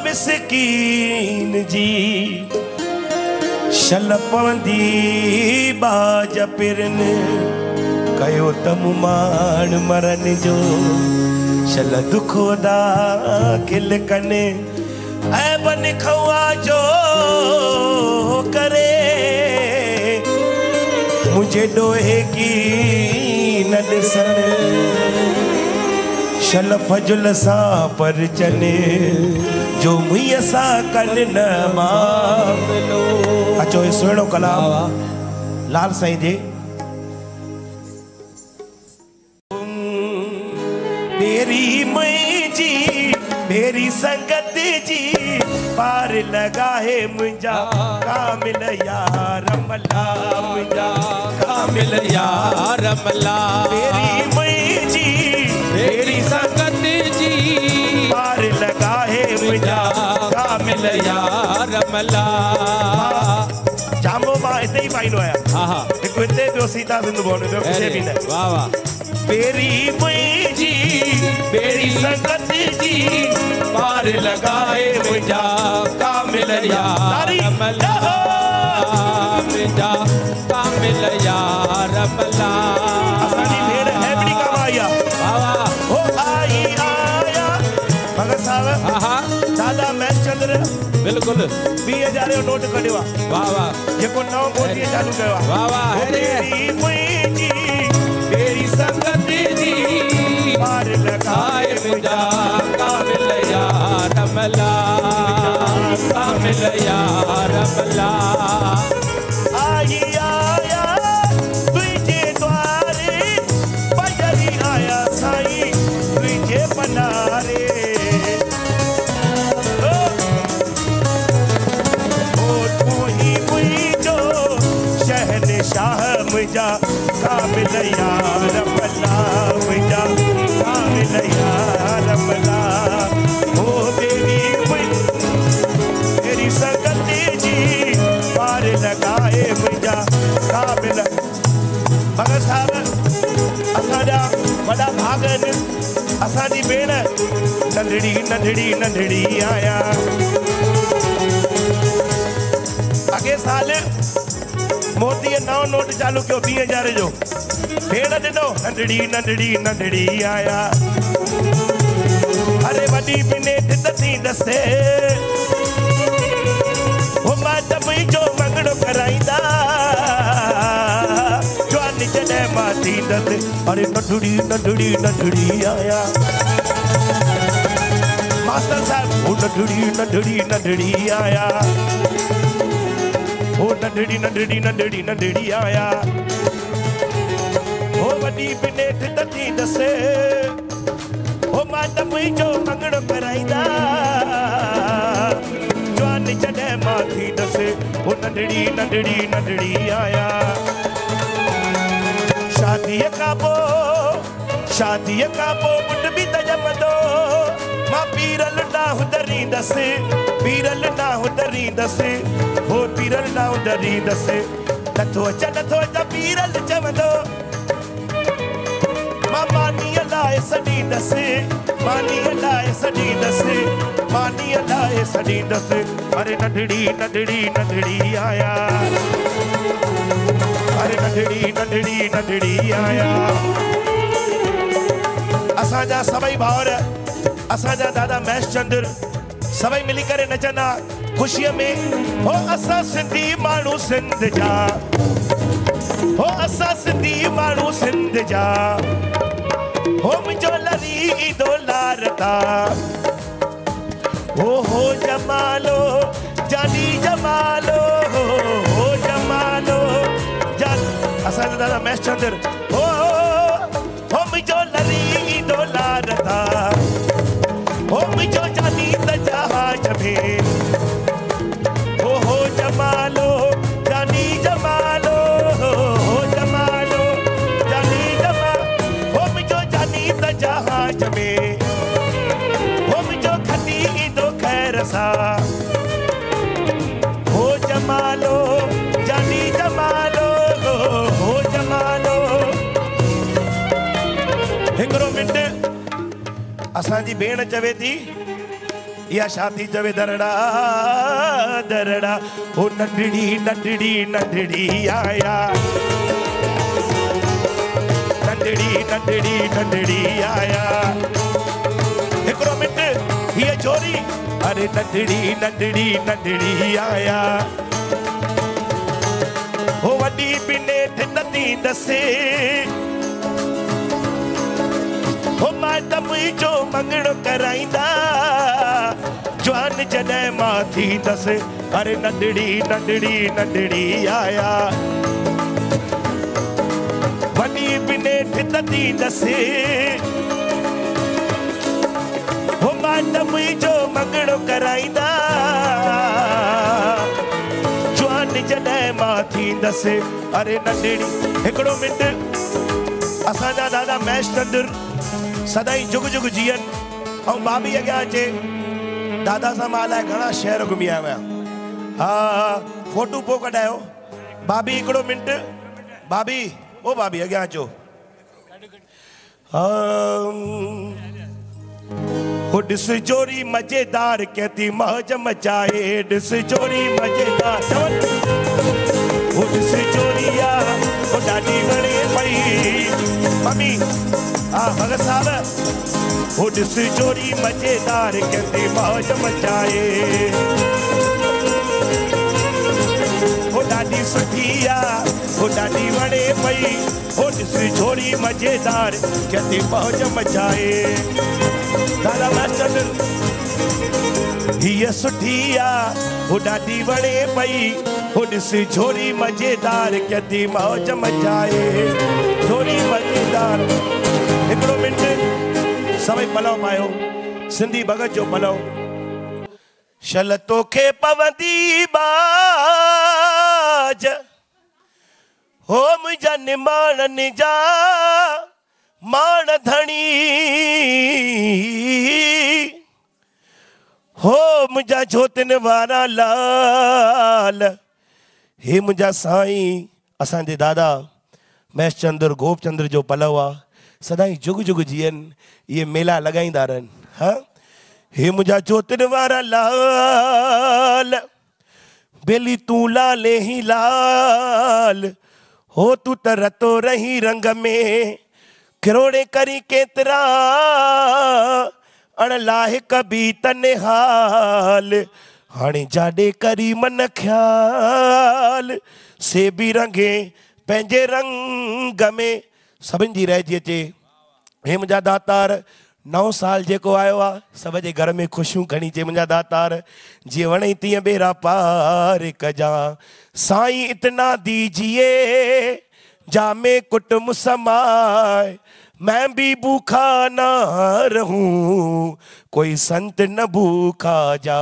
मिसकीन जी शल पवंदी बाज पिरन कयो तम मान मरन जो शल दुखोदा खिल कने ऐबन खवा जो करे मुझे डोहे की न दिसन शल फजुल सा पर चने जो मुझे सा कन न मामलो। अचो ये सुनो कलाम लाल साईं जी। मेरी मई जी मेरी संगत जी पार लगा है मुझा कामिल यार मल्ला मुझा कामिल यार मल्ला। मेरी मई जी मेरी संगत जी पार लगा है मुझा कामिल यार मल्ला। जामो मां इते ही पाइनो आया। हां एक इते जो सीता सिंधु बोल जो किसे भी न। वाह वाह। मेरी मई जी मेरी संगत जी पार लगाए मुझा कामिल यार मल्ला मुझा कामिल यार मल्ला। असानी भेड़ है बड़ी कमाया। वाह वाह। हो आई आया भगत साहब। हां दादा मैं चंद्र बिल्कुल 20,000 जो नोट कढवा। वाह वाह। जेको नव मोदी चालू कयो। वाह वाह। मेरी मई जी मेरी संगत जी पार लगाए मुझा कामिल यार मल्ला कामिल यार मल्ला। आई आया तुझे द्वारे बजरी आया साईं तुझे बनारे ओ तू ही मुझो शहनशाह मुझा कामिल यार मल्ला मुझा कामिल यार मल्ला। ओ मेरी संगत जी पार लगाए मुझा कामिल। भगत साहब असांजा वॾा भागन असांजी भेण नंढड़ी नंढड़ी नंढड़ी आया। अॻे साल मोदी नओं नोट चालू कयो 20,000 जो। भेण ॾिनो नंढड़ी नंढड़ी नंढड़ी आया। अरे वॾी बिनेट थी दसे हो मां त मुंहिंजो मंगड़ो कराईंदा जवानी जॾहिं मां थींदसि। अरे नंढड़ी नंढड़ी नंढड़ी आया। मास्टर साहब हो नंढड़ी नंढड़ी नंढड़ी आया। हो नंढड़ी नंढड़ी नंढड़ी नंढड़ी आया। हो वॾी बिनेट थी दसे हो मां त मुंहिंजो मंगड़ो कराईंदा जवानी जॾहिं मां थींदसि। हो नंढड़ी नंढड़ी नंढड़ी आया। शादीअ खां पोइ पुट बि त ॼमंदो मां पीरल ॾांहुं दरींदसि पीरल ॾांहुं दरींदसि हो पीरल ॾांहुं दरींदसि। नथो अच पीरल चवंदो मां मानीअ लाइ सॾींदसि मानीअ लाइ सॾींदसि मानीअ लाइ सॾींदसि। अरे नंढड़ी नंढड़ी नंढड़ी आया। अरे नंढड़ी नंढड़ी नंढड़ी आया। असांजा सभई भाउर असांजा दादा महेश चंद्र सभई मिली करे नचंदा ख़ुशीअ में। हो असां सिंधी माण्हू सिंध जा हो असां सिंधी माण्हू सिंध जा हो मुझो लरी ईदो लारता हो जमालो जानी जमालो हो जमालो जान। असांजा दादा महेश चंद्र हो मुझो लरी ईदो लारता हो मुझो जानी त जहाज में हो जमालो जानी जमालो हो जमालो जानी जमा हो मुझो जानी त जहाज में हो मुझो खटी ईंदो खैर सां हो जमालो जानी जमालो हो जमालो। हिकिड़ो मिंट असांजी भेण चवे थी या शादी जवे दरड़ा दरड़ा ओ नंढड़ी नंढड़ी नंढड़ी आया नंढड़ी नंढड़ी नंढड़ी आया हिकड़ो मिंट ये छोरी अरे नंढड़ी नंढड़ी नंढड़ी आया हो वडी बिने नदी दसे हो माता मुझो मंगड़ो कराइंदा जवान जॾहिं मां थी दसे अरे नंढड़ी नंढड़ी नंढड़ी आया वडी बिने नदी दसे हो माता मुझो मंगड़ो कराइंदा जवान जॾहिं मां थी दसे अरे नंढड़ी हिकड़ो मिंट असांजा दादा महेश चंद्र सदाई जुग जुग जियन और भाभी अॻियां अचे दादा सां मां अलाए घणा शहर घुमी आयो आहियां हाँ फोटू पोइ कढायो भाभी हिकिड़ो मिंट भाभी ओ भाभी अॻियां अचो हो ॾिस चोरी मज़ेदार कहती मौज मचाए ॾिस चोरी मज़ेदार हो ॾिस चोरिया हो ॾाढी वणे पई मम्मी भगत साहब हो ॾिस चोरी मज़ेदार कहती मौज मचाए हो ॾाढी सुठी हो ॾाढी वणे पई हो ॾिस चोरी मज़ेदार कहती मौज मचाए दादा मास्टर हीअ सुठी हो ॾाढी वणे पई हो ॾिस छोरी मज़ेदार कहती मौज मचाए छोरी मज़ेदार हिकड़ो मिंट सभई पलव पायो सिंधी भगत जो पलव शल तोखे पवंदी बाज हो मुंहिंजा निमाणनि जा माण धणी हो मुंहिंजा जोतिन वारा लाल हे मुंहिंजा साईं असांजे दादा महेश चंद्र गोपचंद्र जो पलव आहे सदाई जुग जुग जियन ये मेला लगाईंदा रहन हाँ हे मुंहिंजा जोतिन वारा लाल बेली तू लाले ही लाल हो तू त रतो रही रंग में किरोड़े करी केतरा अण लाहे कभी तने हाल हाणे जाडे करी मन ख्याल से भी रंगे पंहिंजे रंग में सभिनि जी रहिजी अचे हे मुंहिंजा दातार 9 साल जेको आयो आहे सभ जे घर में ख़ुशियूं खणी अचे मुंहिंजा दातार जीअं वणे तीअं बेरा पार कजा साईं इतना दीजिए जामे कुटुम समाए मैं भी भूखा ना रहूं कोई संत न भूखा जा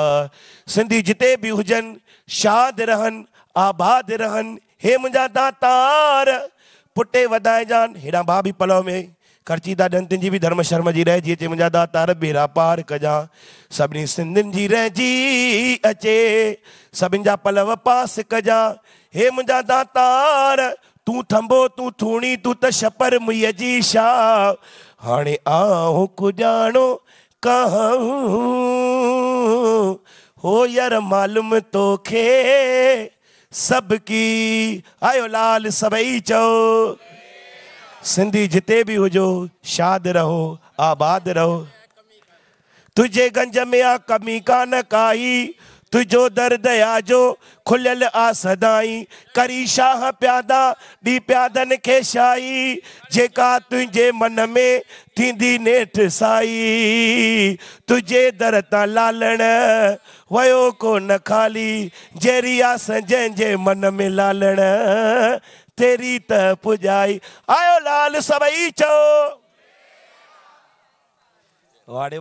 सिंधी जिते भी हुजन शाद रहन आबाद रहन हे मुंहिंजा दातार पुटे वधाए जान हेड़ा भाभी पलव में खर्चीदा डंतिन जी भी धर्म शर्म जी रहिजी अचे मुंहिंजा दातार बेरा पार कजा सभिनी सिंधियुनि जी रहिजी अचे सभिनि जा पलव पास कजा हे मुंहिंजा दातार तू थंबो तू थूणी तू त छपर मुईअ जी शाह हाणे आऊं कुॼाणो कहूं हो यार मालूम तोखे सबकी आयो लाल सभई चओ सिंधी जिते भी हुजो शाद रहो आबाद रहो तुझे गंज में आ कमी कान काई तुझो दर्द आजो खुलियल आ सदाई करी शाह प्यादा दी प्यादन के शाई जेका तुझे मन में थींदी नेठ साई तुझे दर ता लालण वयो को न खाली जेरी आस जंहिंजे मन में लालण तेरी त पुजाई आयो लाल सभई चओ वाड़े